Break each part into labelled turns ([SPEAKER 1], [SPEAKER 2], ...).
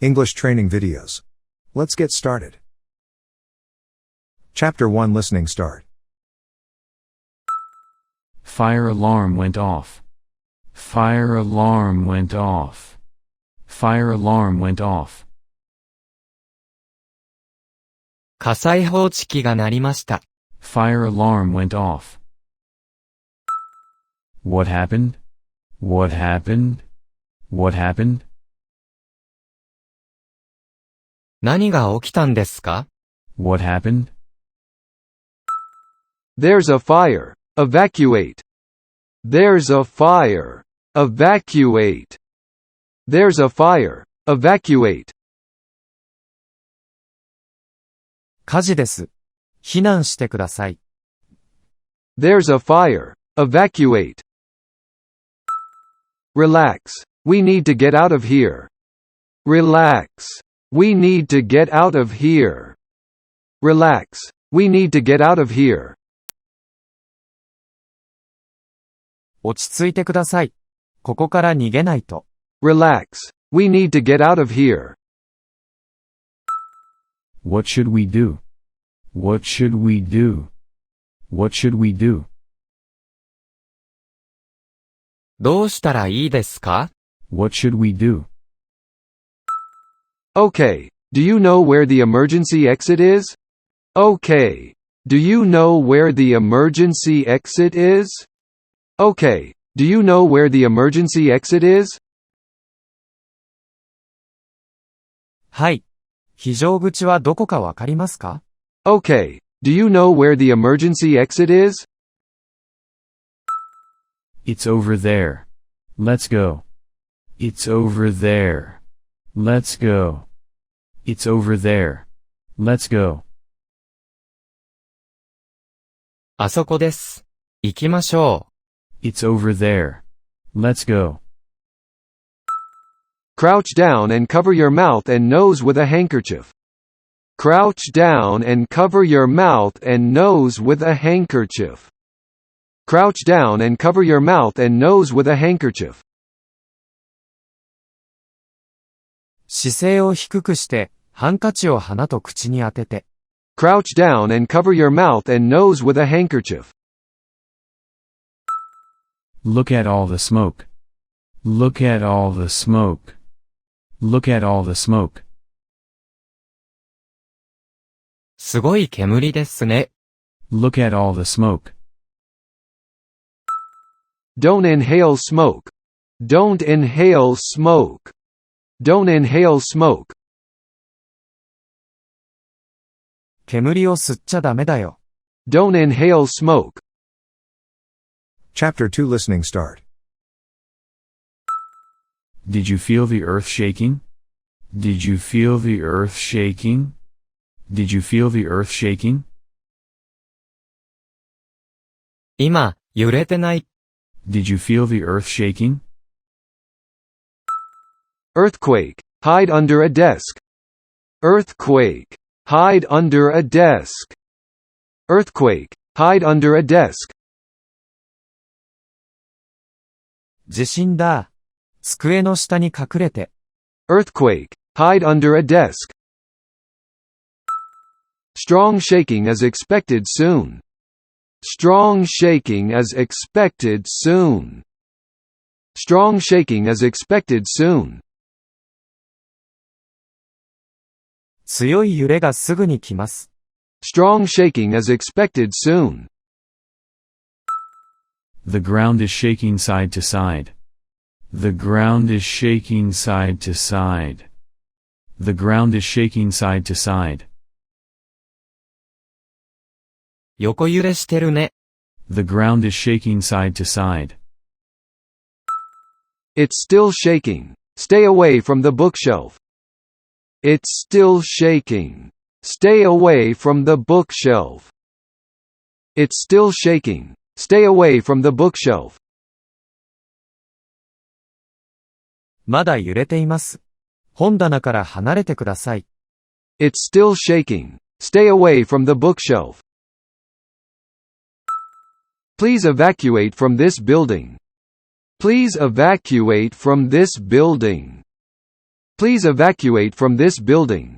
[SPEAKER 1] English training videos. Let's get started. Chapter 1 Listening Start.
[SPEAKER 2] Fire alarm went off. Fire alarm went off. Fire alarm went off.
[SPEAKER 3] 火災報知器が鳴りました。
[SPEAKER 2] Fire alarm went off. What happened? What happened? What happened?
[SPEAKER 3] 何が起きたんですか？
[SPEAKER 2] What happened?
[SPEAKER 4] There's a fire. Evacuate. There's a fire. Evacuate. There's a fire. Evacuate.
[SPEAKER 3] 火事です。避難してください。
[SPEAKER 4] There's a fire. Evacuate. Relax. We need to get out of here. Relax. We need to get out of here. Relax. We need to get out of here.
[SPEAKER 3] 落ち着いてください。ここから逃げないと。
[SPEAKER 4] Relax. We need to get out of here.
[SPEAKER 2] What should we do? What should we do? What should we do?
[SPEAKER 3] どうしたらいいですか？
[SPEAKER 2] What should we do?
[SPEAKER 4] Okay. Do you know where the emergency exit is? Okay. Do you know where the emergency exit is? Okay. Do you know where the emergency exit is?
[SPEAKER 3] はい。非常口はどこかわかりますか？
[SPEAKER 4] Okay. Do you know where the emergency exit is?
[SPEAKER 2] It's over there. Let's go. It's over there. Let's go. It's over there. Let's go.
[SPEAKER 3] あそこです。行きましょう。
[SPEAKER 2] It's over there. Let's go.
[SPEAKER 4] Crouch down and cover your mouth and nose with a handkerchief. Crouch down and cover your mouth and nose with a handkerchief. Crouch down and cover your mouth and nose with a handkerchief.
[SPEAKER 3] 姿勢を低くして、ハンカチを鼻と口に当てて。
[SPEAKER 4] Crouch down and cover your mouth and nose with a handkerchief.
[SPEAKER 2] Look at all the smoke. Look at all the smoke. Look at all the smoke.
[SPEAKER 3] すごい煙ですね。
[SPEAKER 2] Look at all the smoke.
[SPEAKER 4] Don't inhale smoke. Don't inhale smoke. Don't inhale smoke.
[SPEAKER 3] 煙を吸っちゃダメだよ。
[SPEAKER 4] Don't inhale smoke.
[SPEAKER 1] Chapter 2 Listening Start.
[SPEAKER 2] Did you feel the earth shaking? Did you feel the earth shaking? Did you feel the earth shaking?
[SPEAKER 3] 今、揺れてない。
[SPEAKER 2] Did you feel the earth shaking?
[SPEAKER 4] Earthquake. Hide under a desk. Earthquake. Hide under a desk. Earthquake. Hide under a desk.
[SPEAKER 3] 地震だ。机の下に隠れて。
[SPEAKER 4] Earthquake. Hide under a desk. Strong shaking is expected soon. Strong shaking is expected soon. Strong shaking is expected soon.
[SPEAKER 3] 強い揺れがすぐに来ます。
[SPEAKER 4] Strong shaking is expected soon.
[SPEAKER 2] The ground is shaking side to side. The ground is shaking side to side. The ground is shaking side to side.
[SPEAKER 3] 横揺れしてるね。
[SPEAKER 2] The ground is shaking side to side.
[SPEAKER 4] It's still shaking. Stay away from the bookshelf. It's still shaking. Stay away from the bookshelf. It's still shaking. Stay away from the bookshelf.
[SPEAKER 3] まだ揺れています。本棚から離れてください。
[SPEAKER 4] It's still shaking. Stay away from the bookshelf. Please evacuate from this building. Please evacuate from this building. Please evacuate from this building.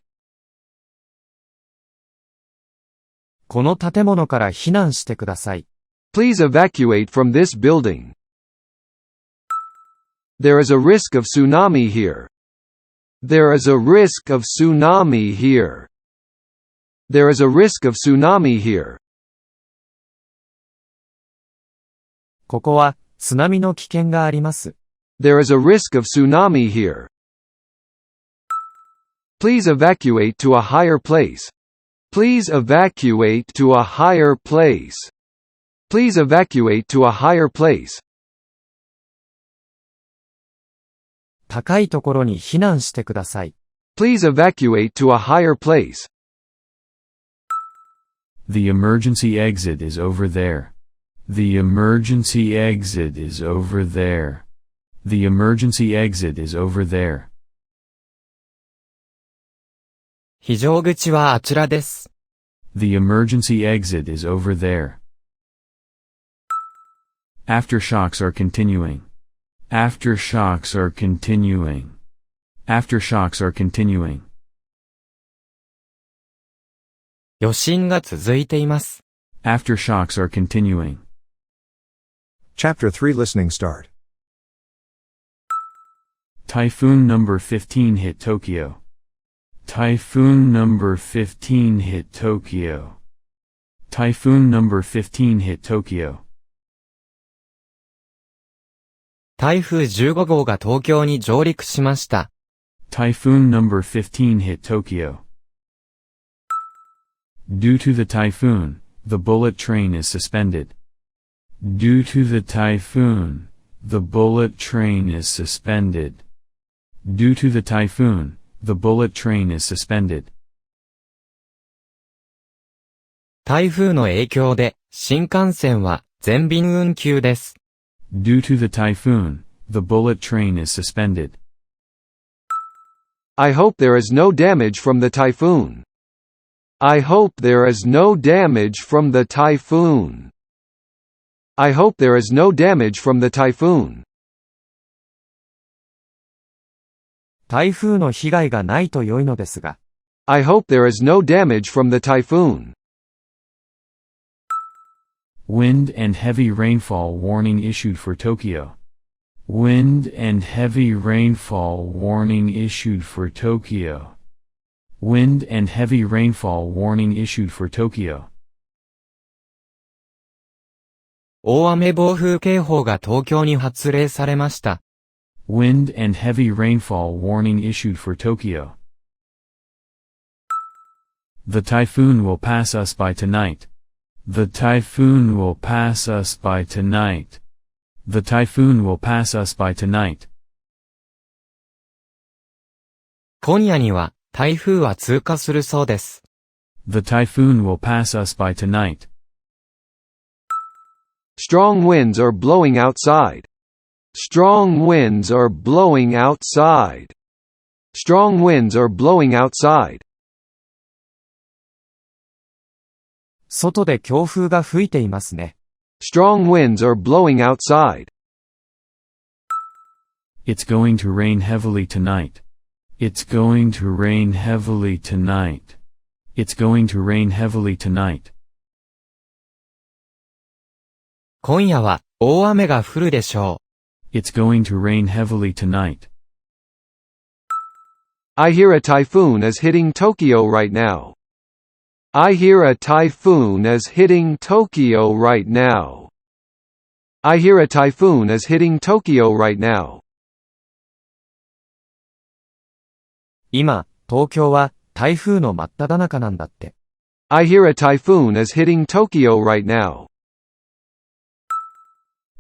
[SPEAKER 3] この建物から避難してください。
[SPEAKER 4] Please evacuate from this building. There is a risk of tsunami here. There is a risk of tsunami here. There is a risk of tsunami here.
[SPEAKER 3] ここは津波の危険があります。
[SPEAKER 4] There is a risk of tsunami here. Please evacuate to a higher place. Please evacuate to a higher place. Please evacuate to a higher place.
[SPEAKER 3] 高いところに避難してください。
[SPEAKER 4] Please evacuate to a higher place.
[SPEAKER 2] The emergency exit is over there. The emergency exit is over there. The emergency exit is over there.
[SPEAKER 3] 非常口はあちらです。
[SPEAKER 2] The emergency exit is over there. Aftershocks are continuing. Aftershocks are continuing. Aftershocks are continuing.
[SPEAKER 3] 余震が続いています。
[SPEAKER 2] Aftershocks are continuing.
[SPEAKER 1] Chapter 3 Listening Start.
[SPEAKER 2] Typhoon number 15 hit Tokyo. Typhoon number 15 hit Tokyo. Typhoon number 15 hit Tokyo.
[SPEAKER 3] 台風15号が東京に上陸しました。
[SPEAKER 2] Typhoon number 15 hit Tokyo. Due to the typhoon, the bullet train is suspended. Due to the typhoon, the bullet train is suspended. Due to the typhoon, the bullet train is suspended.
[SPEAKER 3] 台風の影響で新幹線は全便運休です。
[SPEAKER 2] Due to the typhoon, the bullet train is suspended.
[SPEAKER 4] I hope there is no damage from the typhoon. I hope there is no damage from the typhoon. I hope there is no damage from the typhoon.
[SPEAKER 3] 台風の被害がないと良いのですが。
[SPEAKER 4] I hope there is no damage from the typhoon.
[SPEAKER 2] Wind and heavy rainfall warning issued for Tokyo. Wind and heavy rainfall warning issued for Tokyo. Wind and heavy rainfall warning issued for Tokyo.
[SPEAKER 3] 大雨暴風警報が東京に発令されました。
[SPEAKER 2] Wind and heavy rainfall warning issued for Tokyo. The typhoon will pass us by tonight. The typhoon will pass us by tonight. The typhoon will pass us by tonight.
[SPEAKER 3] 今夜には台風は通過するそうです。
[SPEAKER 2] The typhoon will pass us by tonight.
[SPEAKER 4] Strong winds are blowing outside. Strong winds are blowing outside. Strong winds are blowing outside.
[SPEAKER 3] 外で強風が吹いていますね。
[SPEAKER 4] Strong winds are blowing outside.
[SPEAKER 2] It's going to rain heavily tonight. It's going to rain heavily tonight. It's going to rain heavily tonight.
[SPEAKER 3] 今夜は大雨が降るでしょう。
[SPEAKER 2] It's going to rain heavily tonight.
[SPEAKER 4] I hear a typhoon is hitting Tokyo right now. I hear a typhoon is hitting Tokyo right now. I hear a typhoon is hitting Tokyo right now.
[SPEAKER 3] 今、東京は台風の真っ只中なんだって。
[SPEAKER 4] I hear a typhoon is hitting Tokyo right now.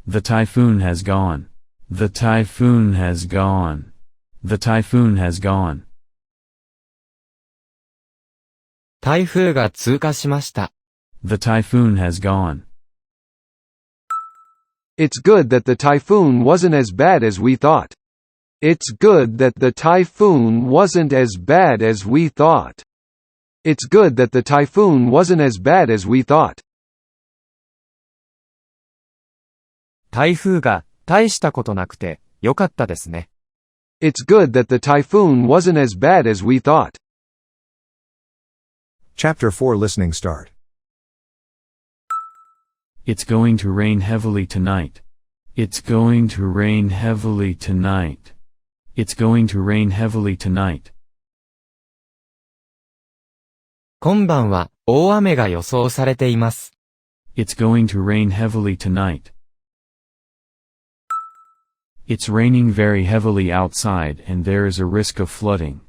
[SPEAKER 2] The typhoon has gone. The typhoon has gone. The typhoon has gone.
[SPEAKER 3] 台風が通過しました。
[SPEAKER 2] The typhoon has gone.
[SPEAKER 4] It's good that the typhoon wasn't as bad as we thought. It's good that the typhoon wasn't as bad as we thought. It's good that the typhoon wasn't as bad as we thought.
[SPEAKER 3] 台風が大したことなくてよかったですね。
[SPEAKER 4] It's good that the typhoon wasn't as bad as we thought.
[SPEAKER 1] Chapter 4 Listening Start.
[SPEAKER 2] It's going to rain heavily tonight. It's going to rain heavily tonight. It's going to rain heavily tonight.
[SPEAKER 3] 今晩は大雨が予想されています。
[SPEAKER 2] It's going to rain heavily tonight. It's raining very heavily outside and there is a risk of flooding.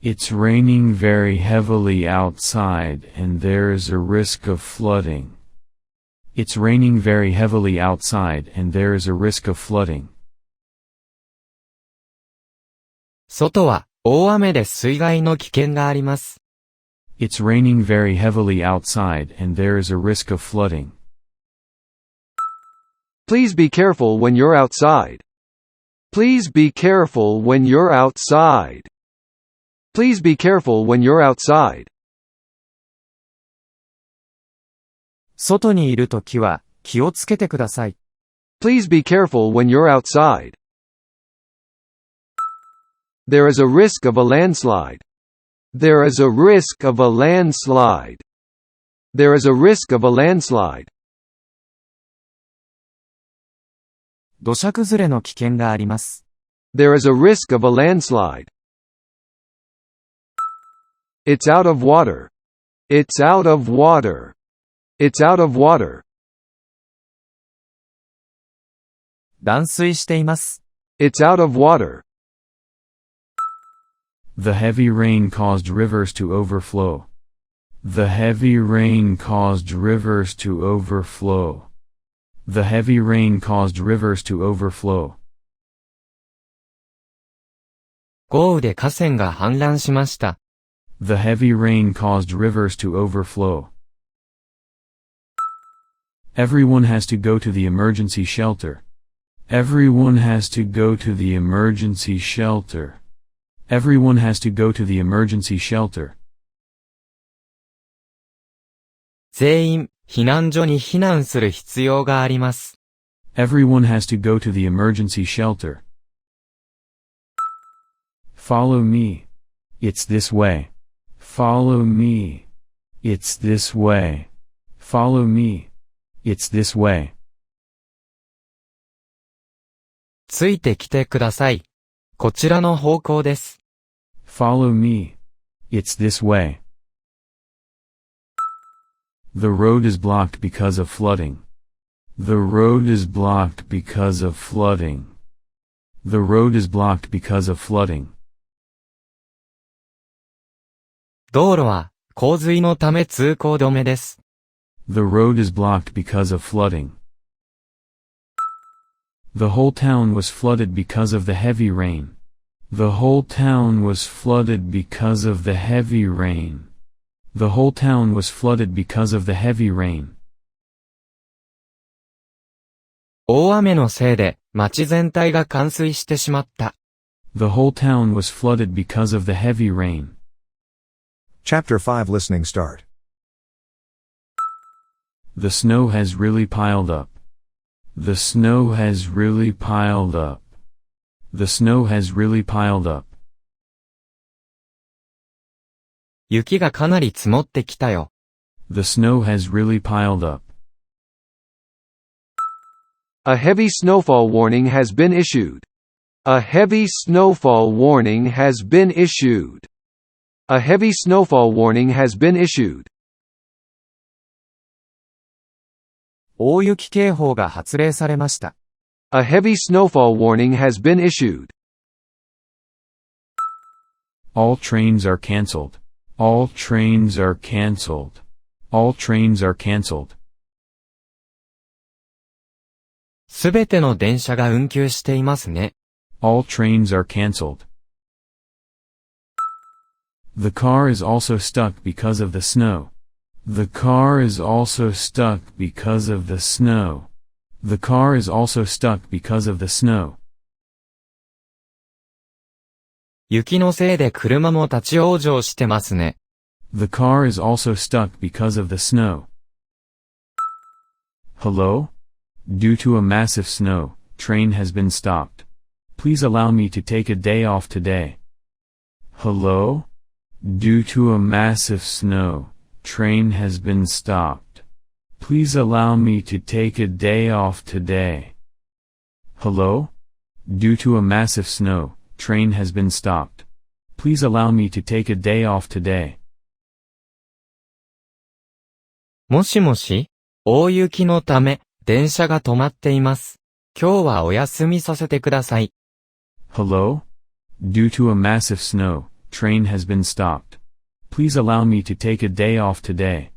[SPEAKER 2] It's raining very heavily outside and there is a risk of flooding. It's raining very heavily outside and there is a risk of flooding.
[SPEAKER 3] 外は大雨で水害の危険があります。
[SPEAKER 2] It's raining very heavily outside and there is a risk of flooding.
[SPEAKER 4] Please be careful when you're outside. Please be careful when you're outside. Please be careful when you're outside.
[SPEAKER 3] 外にいるときは気をつけてください。
[SPEAKER 4] Please be careful when you're outside. There is a risk of a landslide. There is a risk of a landslide. There is a risk of a landslide.
[SPEAKER 3] 土砂崩れの危険があります。
[SPEAKER 4] There is a risk of a landslide. It's out of water. It's out of water. It's out of water.
[SPEAKER 3] 断水しています。
[SPEAKER 4] It's out of water.
[SPEAKER 2] The heavy rain caused rivers to overflow. The heavy rain caused rivers to overflow. The heavy rain caused rivers to overflow.
[SPEAKER 3] 豪雨で河川が氾濫しました。
[SPEAKER 2] The heavy rain caused rivers to overflow. Everyone has to go to the emergency shelter. Everyone has to go to the emergency shelter. Everyone has to go to the emergency shelter.
[SPEAKER 3] 全員、避難所に避難する必要があります。
[SPEAKER 2] Everyone has to go to the emergency shelter. Follow me. It's this way. Follow me. It's this way. Follow me. It's this way.
[SPEAKER 3] ついてきてください。こちらの方向です。
[SPEAKER 2] Follow me. It's this way. The road is blocked because of flooding. The road is blocked because of flooding. The road is blocked because of flooding.
[SPEAKER 3] 道路は洪水のため通行止めです。
[SPEAKER 2] The road is blocked because of flooding. The whole town was flooded because of the heavy rain. The whole town was flooded because of the heavy rain. The whole town was flooded because of the heavy rain.
[SPEAKER 3] 大雨のせいで町全体が冠水してしまった。
[SPEAKER 2] The whole town was flooded because of the heavy rain.
[SPEAKER 1] Chapter 5 Listening Start.
[SPEAKER 2] The snow has really piled up. The snow has really piled up. The snow has really piled up.
[SPEAKER 3] 雪がかなり積もってきたよ。
[SPEAKER 2] The snow has really piled up.
[SPEAKER 4] A heavy snowfall warning has been issued. A heavy snowfall warning has been issued. A heavy snowfall warning has been issued.
[SPEAKER 3] 大雪警報が発令されました。
[SPEAKER 4] A heavy snowfall warning has been issued.
[SPEAKER 2] All trains are cancelled. All trains are cancelled. All trains are cancelled.
[SPEAKER 3] すべての電車が運休していますね。
[SPEAKER 2] All trains are cancelled. The car is also stuck because of the snow. The car is also stuck because of the snow. The car is also stuck because of the snow.
[SPEAKER 3] 雪のせいで車も立ち往生してますね。
[SPEAKER 2] The car is also stuck because of the snow. Hello? Due to a massive snow, train has been stopped. Please allow me to take a day off today. Hello? Due to a massive snow, train has been stopped. Please allow me to take a day off today. Hello? Due to a massive snow, train has been stopped. Please allow me to take a day off today.
[SPEAKER 3] もしもし、大雪のため、電車が止まっています。今日はお休みさせてください。
[SPEAKER 2] Hello? Due to a massive snow, train has been stopped. Please allow me to take a day off today.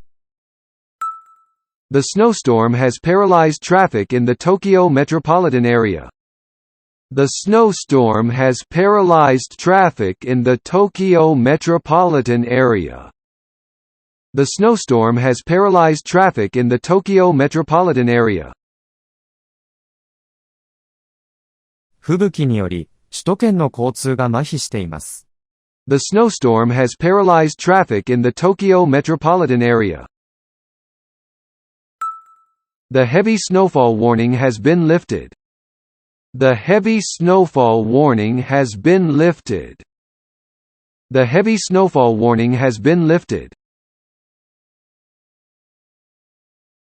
[SPEAKER 4] The snowstorm has paralyzed traffic in the Tokyo metropolitan area. The snowstorm has paralyzed traffic in the Tokyo metropolitan area. The snowstorm has paralyzed traffic in the Tokyo metropolitan area.
[SPEAKER 3] 吹雪により、首都圏の交通が麻痺しています。
[SPEAKER 4] The snowstorm has paralyzed traffic in the Tokyo metropolitan area. The heavy snowfall warning has been lifted. The heavy snowfall warning has been lifted. The heavy snowfall warning has been lifted.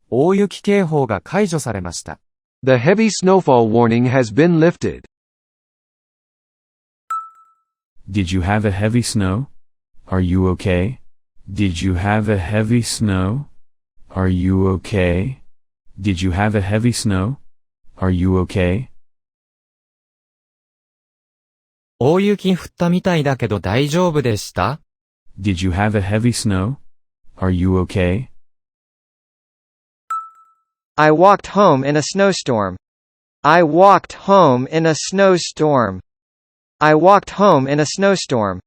[SPEAKER 3] 大雪警報が解除されました。
[SPEAKER 4] The heavy snowfall warning has been lifted.
[SPEAKER 2] Did you have a heavy snow? Are you okay? Did you have a heavy snow? Are you okay? Did you have a heavy snow? Are you okay?
[SPEAKER 3] 大雪降ったみたいだけど大丈夫でした？
[SPEAKER 2] Did you have a heavy snow? Are you okay?
[SPEAKER 5] I walked home in a snowstorm. I walked home in a snowstorm. I walked home in a snowstorm.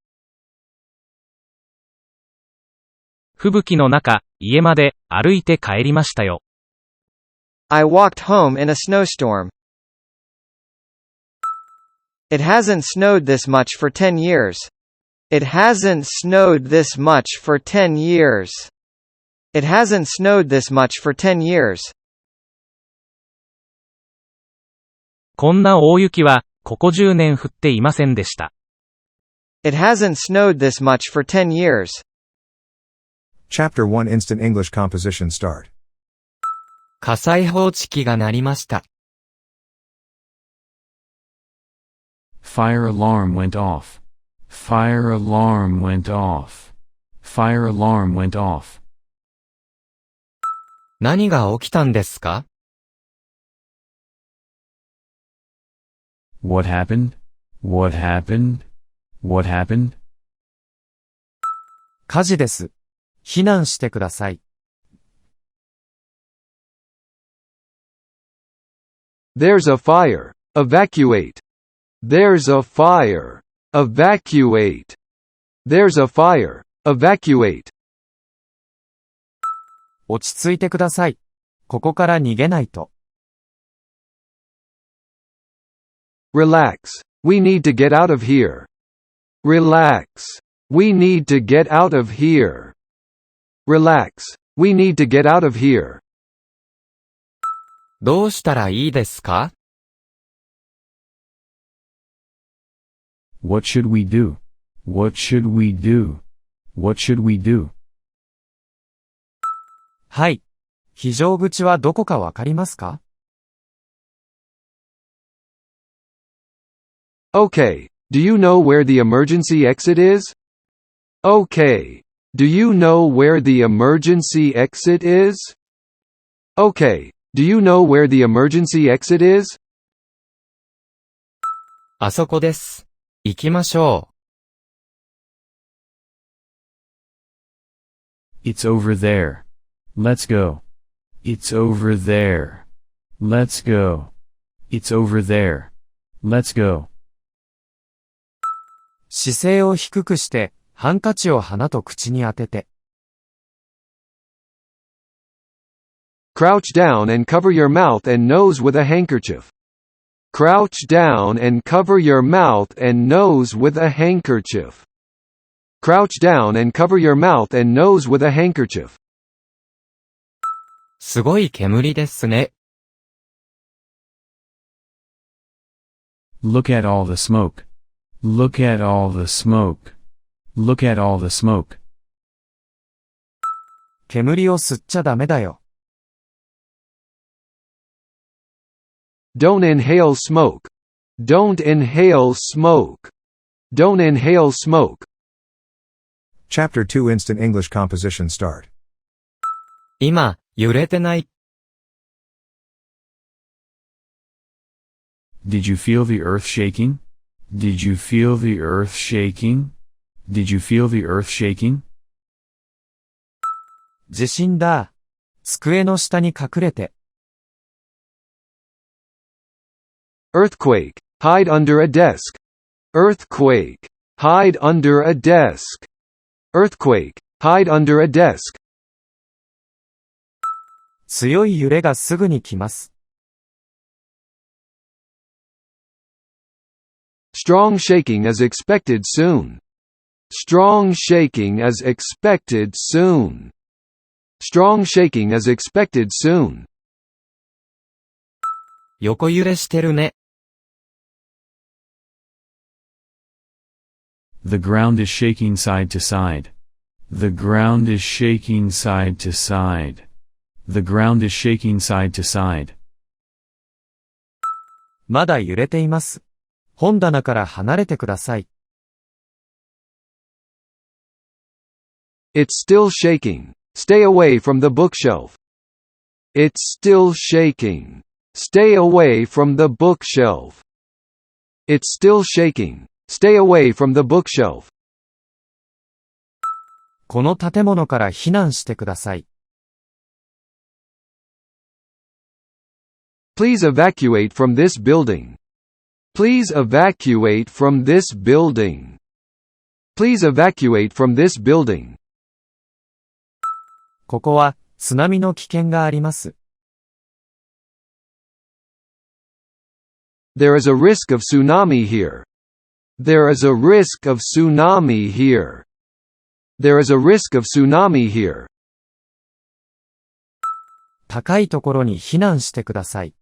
[SPEAKER 6] 吹雪の中、家まで歩いて帰りましたよ。
[SPEAKER 5] I walked home in a snowstorm. It hasn't snowed this much for 10 years. It hasn't snowed this much for 10 years. It hasn't snowed this much for 10 years.
[SPEAKER 6] こんな大雪は、ここ10年降っていませんでした。
[SPEAKER 5] It hasn't snowed this much for 10 years.
[SPEAKER 1] Chapter 1 Instant English Composition Start.
[SPEAKER 3] 火災報知器が鳴りました。
[SPEAKER 2] Fire alarm went off. Fire alarm went off. Fire alarm went off.
[SPEAKER 3] 何が起きたんですか？
[SPEAKER 2] What happened? What happened? What happened?
[SPEAKER 3] 火事です。避難してください。
[SPEAKER 4] There's a fire. Evacuate. There's a fire. Evacuate. There's a fire. Evacuate.
[SPEAKER 3] 落ち着いてください。ここから逃げないと。
[SPEAKER 4] Relax. We need to get out of here. Relax. We need to get out of here. Relax. We need to get out of here.
[SPEAKER 3] どうしたらいいですか？
[SPEAKER 2] What should we do? What should we do? What should we do?
[SPEAKER 3] はい。非常口はどこかわかりますか？
[SPEAKER 4] Okay. Do you know where the emergency exit is? Okay. Do you know where the emergency exit is? Okay. Do you know where the emergency exit is?
[SPEAKER 3] あそこです。行きましょ
[SPEAKER 2] う。It's over there. Let's go. It's over there. Let's go. It's over there. Let's go.
[SPEAKER 3] 姿勢を低くして、ハンカチを鼻と口に当てて。
[SPEAKER 4] Crouch down and cover your mouth and nose with a handkerchief. Crouch down and cover your mouth and nose with a handkerchief. Crouch down and cover your mouth and nose with a handkerchief.
[SPEAKER 3] すごい煙ですね。
[SPEAKER 2] Look at all the smoke. Look at all the smoke. Look at all the smoke.
[SPEAKER 3] 煙を吸っちゃダメだよ。
[SPEAKER 4] Don't inhale smoke. Don't inhale smoke. Don't inhale smoke.
[SPEAKER 1] Chapter 2 Instant English Composition Start.
[SPEAKER 3] 今、揺れてない。
[SPEAKER 2] Did you feel the earth shaking? Did you feel the earth shaking? Did you feel the earth shaking?
[SPEAKER 3] 地震だ。机の下に隠れて。
[SPEAKER 4] Earthquake. Hide under a desk. Earthquake. Hide under a desk. Earthquake. Hide under a desk.
[SPEAKER 3] 強い揺れがすぐに来ます。
[SPEAKER 4] Strong shaking is expected soon. Strong shaking is expected soon. Strong shaking is expected soon.
[SPEAKER 3] 横揺れしてるね。
[SPEAKER 2] The ground is shaking side to side. The ground is shaking side to side. The ground is shaking side to side.
[SPEAKER 3] まだ揺れています。本棚から離れてください。
[SPEAKER 4] It's still shaking. Stay away from the bookshelf. It's still shaking. Stay away from the bookshelf. It's still shaking. Stay away from the bookshelf.
[SPEAKER 3] この建物から避難してください。
[SPEAKER 4] Please evacuate from this building. Please evacuate from this building. Please evacuate from this building.
[SPEAKER 3] ここは津波の危険があります。
[SPEAKER 4] There is a risk of tsunami here. There is a risk of tsunami here. There is a risk of tsunami here.
[SPEAKER 3] 高いところに避難してください。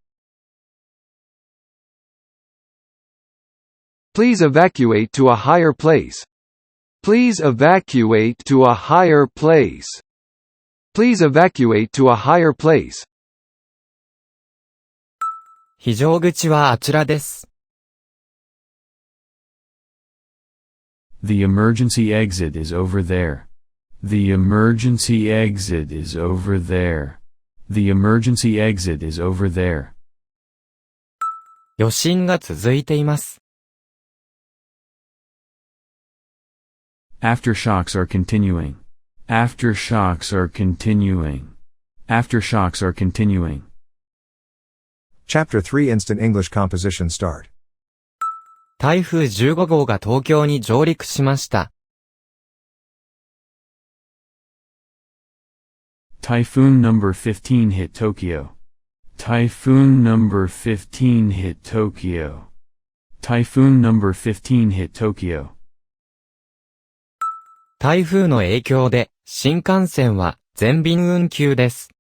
[SPEAKER 4] Please evacuate to a higher place. Please evacuate to a higher place. Please evacuate to a higher place.
[SPEAKER 3] 非常口はあちらです。
[SPEAKER 2] The emergency exit is over there. The emergency exit is over there. The emergency exit is over there.
[SPEAKER 3] 余震が続いています。
[SPEAKER 2] Aftershocks are continuing. Aftershocks are continuing. Aftershocks are continuing.
[SPEAKER 1] Chapter 3 Instant English Composition Start.
[SPEAKER 3] 台風15号が東京に上陸しました。
[SPEAKER 2] Typhoon number 15 hit Tokyo. Typhoon number 15 hit Tokyo. Typhoon number 15 hit Tokyo.
[SPEAKER 3] 台風の影響で新幹線は全便運休です。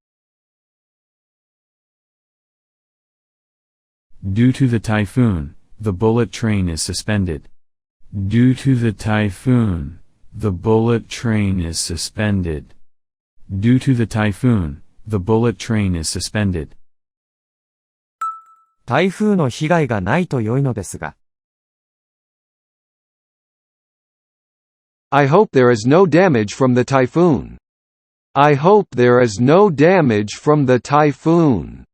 [SPEAKER 2] Due to the typhoon, the bullet train is suspended. Due to the typhoon, the bullet train is suspended. Due to the typhoon, the bullet train is suspended.
[SPEAKER 3] 台風の被害がないと良いのですが。
[SPEAKER 4] I hope there is no damage from the typhoon. I hope there is no damage from the typhoon.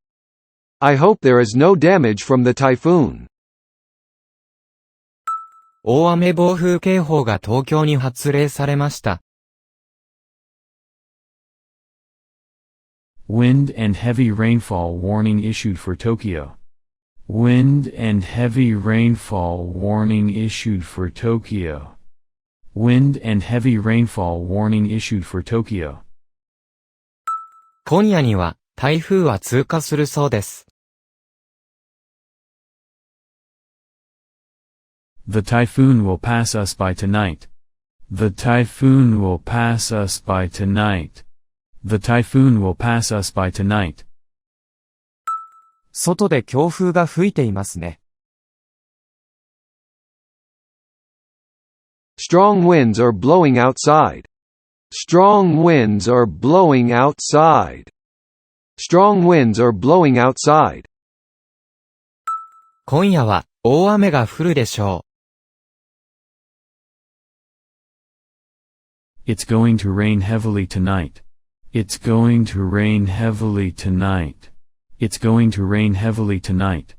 [SPEAKER 4] I hope there is no damage from the typhoon.
[SPEAKER 3] 大雨暴風警報が東京に発令されました。
[SPEAKER 2] Wind and heavy rainfall warning issued for Tokyo. Wind and heavy rainfall warning issued for Tokyo. Wind and heavy rainfall warning issued for Tokyo.
[SPEAKER 3] 今夜には台風は通過するそうです。
[SPEAKER 2] The typhoon will pass us by tonight. The typhoon will pass us by tonight. The typhoon will pass us by tonight.
[SPEAKER 3] 外で強風が吹いていますね。
[SPEAKER 4] Strong winds are blowing outside. Strong winds are blowing outside. Strong winds are blowing outside.
[SPEAKER 3] 今夜は大雨が降るでしょ
[SPEAKER 2] It's going to rain heavily tonight. It's going to rain heavily tonight. It's going to rain heavily tonight.
[SPEAKER 3] う。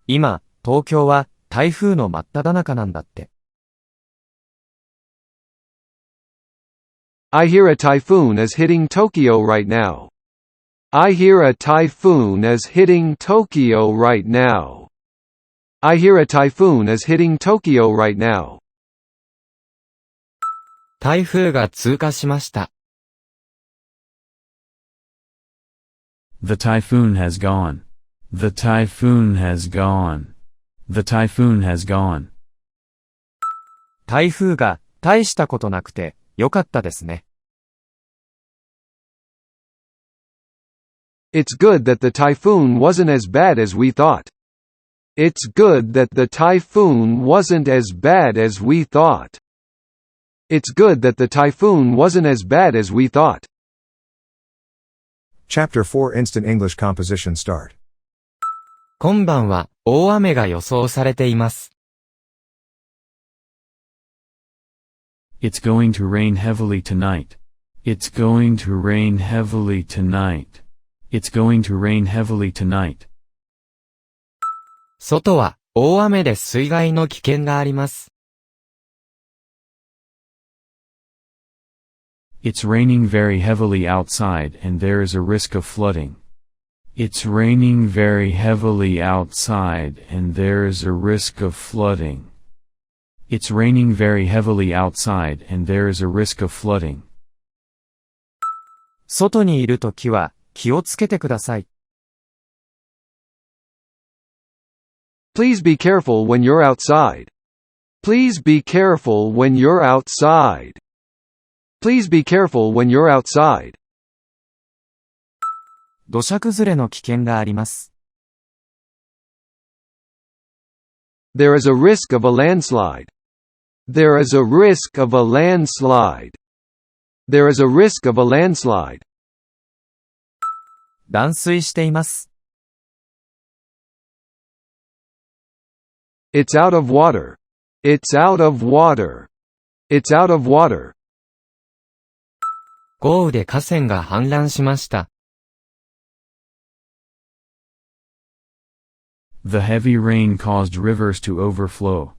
[SPEAKER 3] 今、東京は台風の真っ只中なんだって。
[SPEAKER 4] I hear a typhoon is hitting Tokyo right now. I hear a typhoon is hitting Tokyo right now. I hear a typhoon is hitting Tokyo right now.
[SPEAKER 3] 台風が通過しました。
[SPEAKER 2] The typhoon has gone. The typhoon has gone. The typhoon has gone.
[SPEAKER 3] 台風が大したことなくてよかったですね。
[SPEAKER 4] It's good that the typhoon wasn't as bad as we thought. It's good that the typhoon wasn't as bad as we thought. It's good that the typhoon wasn't as bad as we thought.
[SPEAKER 1] Chapter 4 Instant English Composition Start.
[SPEAKER 3] 今晩は大雨が予想されています。
[SPEAKER 2] It's going to rain heavily tonight. It's going to rain heavily tonight. It's going to rain heavily tonight.
[SPEAKER 3] 外は大雨で水害の危険があります。
[SPEAKER 2] It's raining very heavily outside and there is a risk of flooding. It's raining very heavily outside and there is a risk of flooding. It's raining very heavily outside and there is a risk of flooding.
[SPEAKER 3] 外にいるときは気をつけてください。
[SPEAKER 4] Please be careful when you're outside. Please be careful when you're outside. Please be careful when you're outside.
[SPEAKER 3] 土砂崩れの危険があります。
[SPEAKER 4] There is a risk of a landslide. There is a risk of a landslide. There is a risk of a landslide.
[SPEAKER 3] 断水しています。
[SPEAKER 4] It's out of water. It's out of water. It's out of water.
[SPEAKER 3] 豪雨で河川が氾濫しました。
[SPEAKER 2] The heavy rain caused rivers to overflow.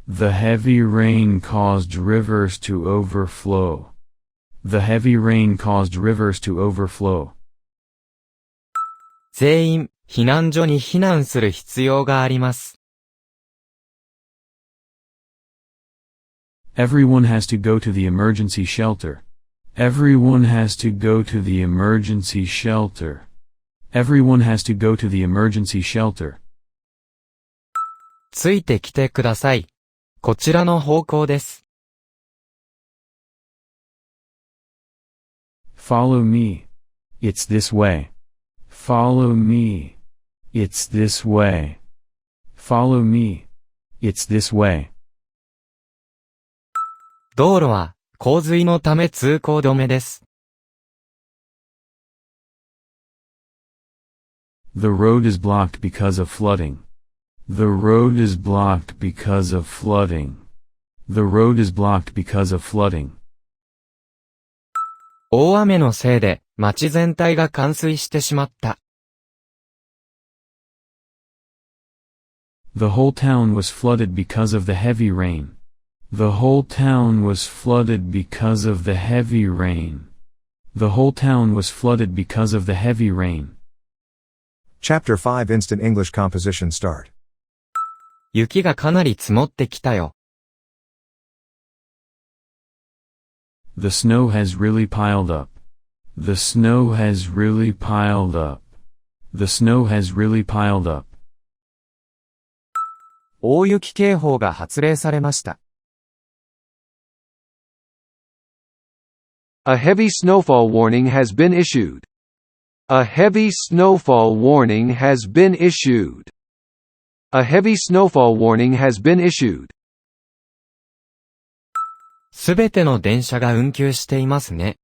[SPEAKER 2] The heavy rain caused rivers to overflow. The heavy rain caused rivers to overflow.
[SPEAKER 3] 全員、避難所に避難する必要があります。
[SPEAKER 2] Everyone has to go to the emergency shelter. Everyone has to go to the emergency shelter. Everyone has to go to the emergency shelter.
[SPEAKER 3] ついてきてください。こちらの方向です。
[SPEAKER 2] Follow me. It's this way. Follow me. It's this way. Follow me. It's this way.
[SPEAKER 3] 道路は洪水のため通行止めです。
[SPEAKER 2] The road is blocked because of flooding. The road is blocked because of flooding. The road is blocked because of flooding.
[SPEAKER 3] 大雨のせいで街全体が冠水してしまった。
[SPEAKER 2] The whole town was flooded because of the heavy rain. The whole town was flooded because of the heavy rain. The whole town was flooded because of the heavy rain.
[SPEAKER 1] Chapter 5 Instant English Composition Start.
[SPEAKER 3] 雪がかなり積もってきたよ。
[SPEAKER 2] The snow has really piled up. The snow has really piled up. The snow has really piled up.
[SPEAKER 3] 大雪警報が発令されました。
[SPEAKER 4] A heavy snowfall warning has been issued. A heavy snowfall warning has been issued. A heavy snowfall warning has been issued.
[SPEAKER 3] すべての電車が運休していますね。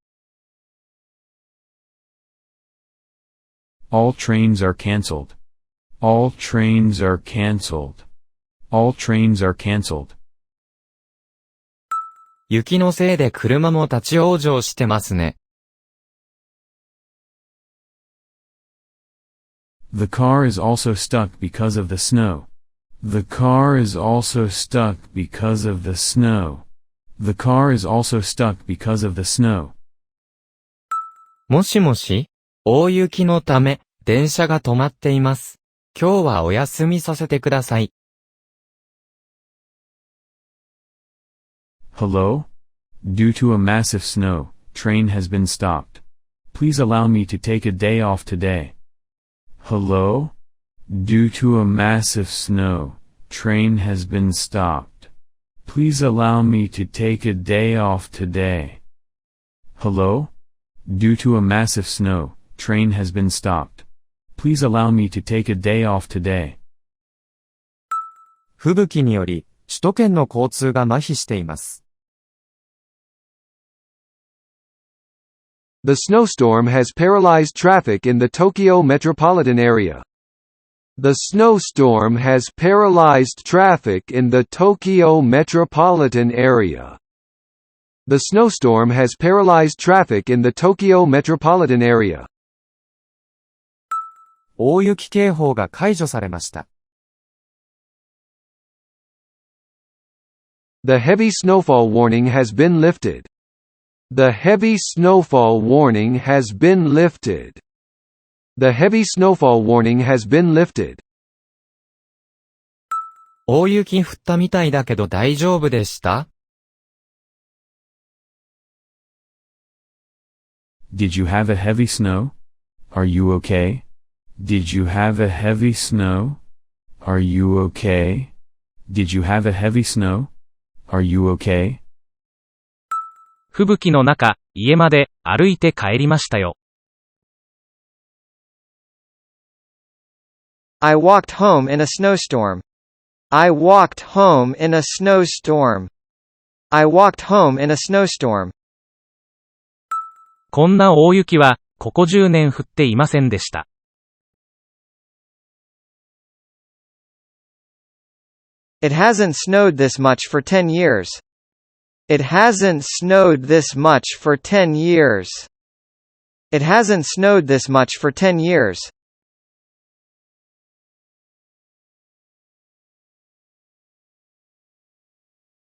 [SPEAKER 2] All trains are cancelled. All trains are cancelled. All trains are cancelled.
[SPEAKER 3] 雪のせいで車も立ち往生してますね。
[SPEAKER 2] The car is also stuck because of the snow. The car is also stuck because of the snow. The car is also stuck because of the snow.
[SPEAKER 3] もしもし、大雪のため、電車が止まっています。今日はお休みさせてください。
[SPEAKER 2] Hello? Due to a massive snow, train has been stopped. Please allow me to take a day off today. Hello? Due to a massive snow, train has been stopped. Please allow me to take a day off today. Hello? Due to a massive snow, train has been stopped. Please allow me to take a day off today.
[SPEAKER 3] 吹雪により、首都圏の交通が麻痺しています。
[SPEAKER 4] The snowstorm has paralyzed traffic in the Tokyo metropolitan area. The snowstorm has paralyzed traffic in the Tokyo metropolitan area. The snowstorm has paralyzed traffic in the Tokyo metropolitan area.
[SPEAKER 3] 大雪警報が解除されました。
[SPEAKER 4] The heavy snowfall warning has been lifted. The heavy snowfall warning has been lifted. The heavy snowfall warning has been lifted.
[SPEAKER 3] 大雪降ったみたいだけど大丈夫でした？
[SPEAKER 2] Did you have a heavy snow? Are you okay? Did you have a heavy snow? Are you okay? Did you have a heavy snow? Are you okay?
[SPEAKER 6] 吹雪の中、家まで歩いて帰りましたよ。
[SPEAKER 5] I walked home in a snowstorm. I walked home in a snowstorm. I walked home in a snowstorm.
[SPEAKER 6] こんな大雪は、ここ10年降っていませんでした。
[SPEAKER 5] It hasn't snowed this much for 10 years. It hasn't snowed this much for 10 years. It hasn't snowed this much for 10 years.